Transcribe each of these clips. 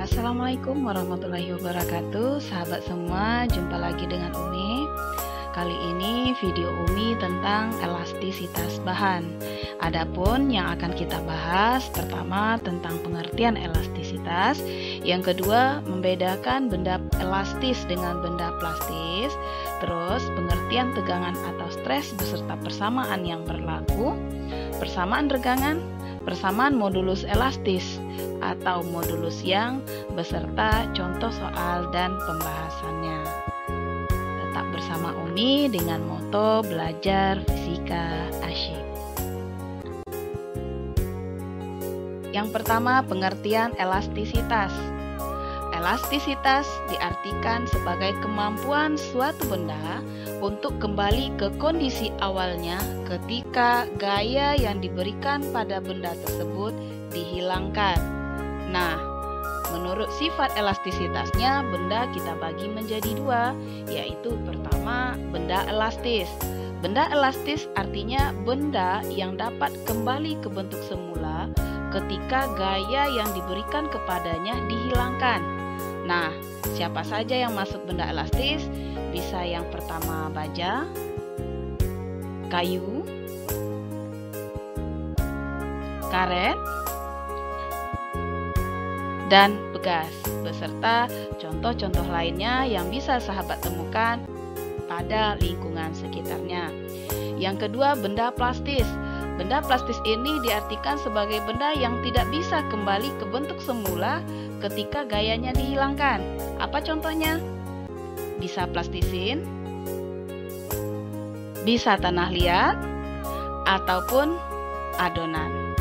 Assalamualaikum warahmatullahi wabarakatuh. Sahabat semua, jumpa lagi dengan Umi. Kali ini video Umi tentang elastisitas bahan. Adapun yang akan kita bahas, pertama tentang pengertian elastisitas, yang kedua membedakan benda elastis dengan benda plastis, terus pengertian tegangan atau stres beserta persamaan yang berlaku, persamaan regangan, persamaan modulus elastis atau modulus yang beserta contoh soal dan pembahasannya. Tetap bersama Umi dengan moto belajar fisika asyik. Yang pertama, pengertian elastisitas. Elastisitas diartikan sebagai kemampuan suatu benda untuk kembali ke kondisi awalnya ketika gaya yang diberikan pada benda tersebut dihilangkan. Nah, menurut sifat elastisitasnya, benda kita bagi menjadi dua, yaitu pertama, benda elastis. Benda elastis artinya benda yang dapat kembali ke bentuk semula ketika gaya yang diberikan kepadanya dihilangkan. Nah, siapa saja yang masuk benda elastis? Bisa yang pertama baja, kayu, karet, dan bekas, beserta contoh-contoh lainnya yang bisa sahabat temukan pada lingkungan sekitarnya. Yang kedua, benda plastis. Benda plastis ini diartikan sebagai benda yang tidak bisa kembali ke bentuk semula ketika gayanya dihilangkan. Apa contohnya? Bisa plastisin, bisa tanah liat, ataupun adonan.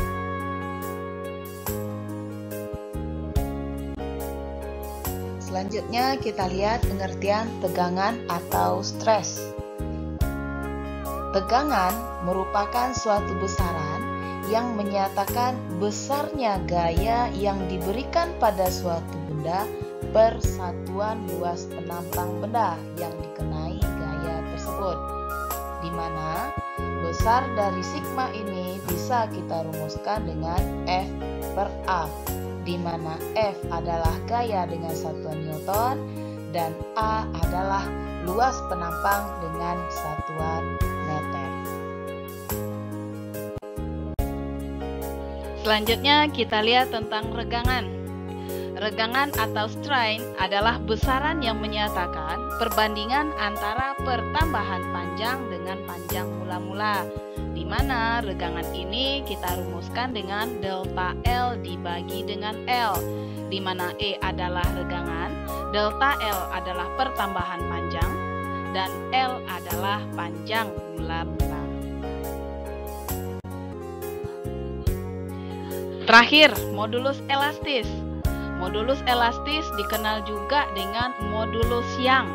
Selanjutnya kita lihat pengertian tegangan atau stres. Tegangan merupakan suatu besaran yang menyatakan besarnya gaya yang diberikan pada suatu benda per satuan luas penampang benda yang dikenai gaya tersebut, di mana besar dari sigma ini bisa kita rumuskan dengan F per A, di mana F adalah gaya dengan satuan Newton dan A adalah luas penampang dengan satuan meter. Selanjutnya kita lihat tentang regangan. Regangan atau strain adalah besaran yang menyatakan perbandingan antara pertambahan panjang dengan panjang mula-mula, di mana regangan ini kita rumuskan dengan delta L dibagi dengan L, di mana E adalah regangan, delta L adalah pertambahan panjang, dan L adalah panjang mula-mula. Terakhir, modulus elastis. Modulus elastis dikenal juga dengan modulus Young,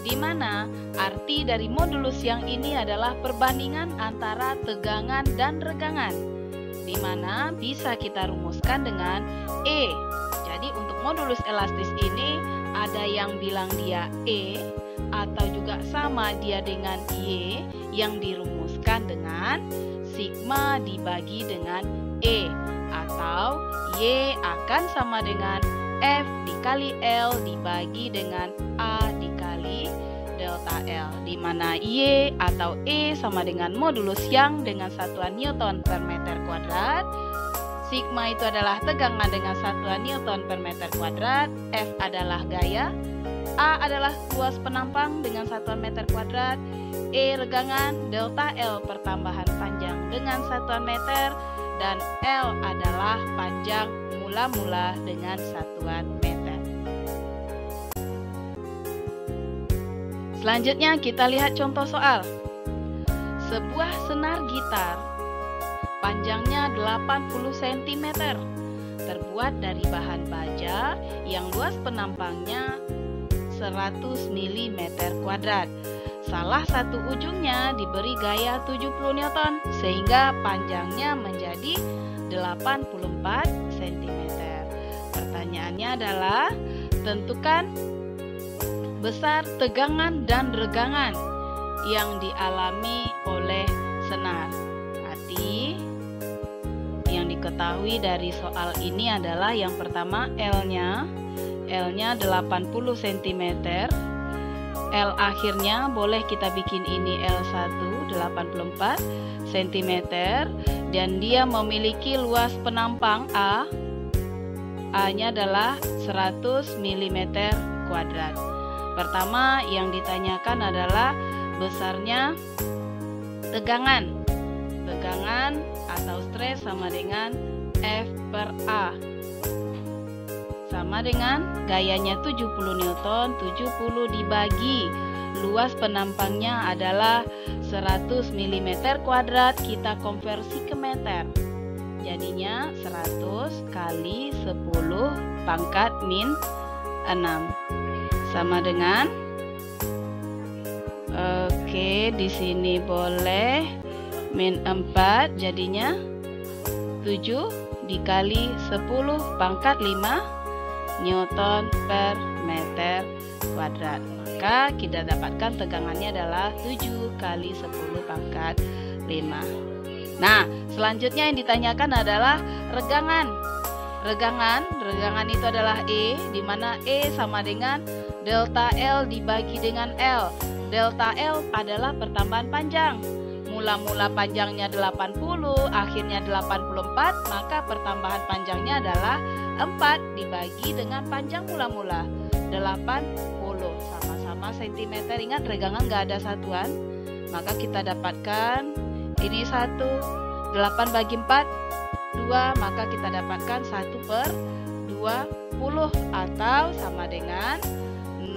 di mana arti dari modulus Young ini adalah perbandingan antara tegangan dan regangan, di mana bisa kita rumuskan dengan E. Jadi untuk modulus elastis ini ada yang bilang dia E atau juga sama dia dengan Y yang dirumuskan dengan sigma dibagi dengan E, atau Y akan sama dengan F dikali L dibagi dengan A dikali delta L, di mana Y atau E sama dengan modulus Young dengan satuan Newton per meter kuadrat, sigma itu adalah tegangan dengan satuan Newton per meter kuadrat, F adalah gaya, A adalah luas penampang dengan satuan meter kuadrat, E regangan, delta L pertambahan panjang dengan satuan meter, dan L adalah panjang mula-mula dengan satuan meter. Selanjutnya kita lihat contoh soal. Sebuah senar gitar panjangnya 80 cm terbuat dari bahan baja yang luas penampangnya 100 mm kuadrat. Salah satu ujungnya diberi gaya 70 Newton sehingga panjangnya menjadi 84 cm. Pertanyaannya adalah tentukan besar tegangan dan regangan yang dialami oleh senar. Arti yang diketahui ketahui dari soal ini adalah yang pertama L-nya 80 cm. L akhirnya boleh kita bikin ini L1 84 cm dan dia memiliki luas penampang A-nya adalah 100 mm kuadrat. Pertama yang ditanyakan adalah besarnya tegangan atau stres sama dengan F per A. Sama dengan gayanya 70 Newton, 70 dibagi luas penampangnya adalah 100 mm kuadrat, kita konversi ke meter. Jadinya 100 kali 10 pangkat min 6 sama dengan di sini boleh min 4, jadinya 7 dikali 10 pangkat 5 Newton per meter kuadrat. Maka kita dapatkan tegangannya adalah 7 kali 10 pangkat 5. Nah, selanjutnya yang ditanyakan adalah regangan. Regangan itu adalah E, di mana E sama dengan delta L dibagi dengan L. Delta L adalah pertambahan panjang. Mula-mula panjangnya 80, akhirnya 84, maka pertambahan panjangnya adalah 4 dibagi dengan panjang mula-mula 80, sama-sama cm. Ingat regangan nggak ada satuan, maka kita dapatkan ini 1, 8 bagi 4 2, maka kita dapatkan 1 per 20 atau sama dengan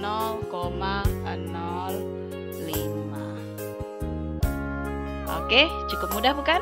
0,05. Oke, cukup mudah bukan?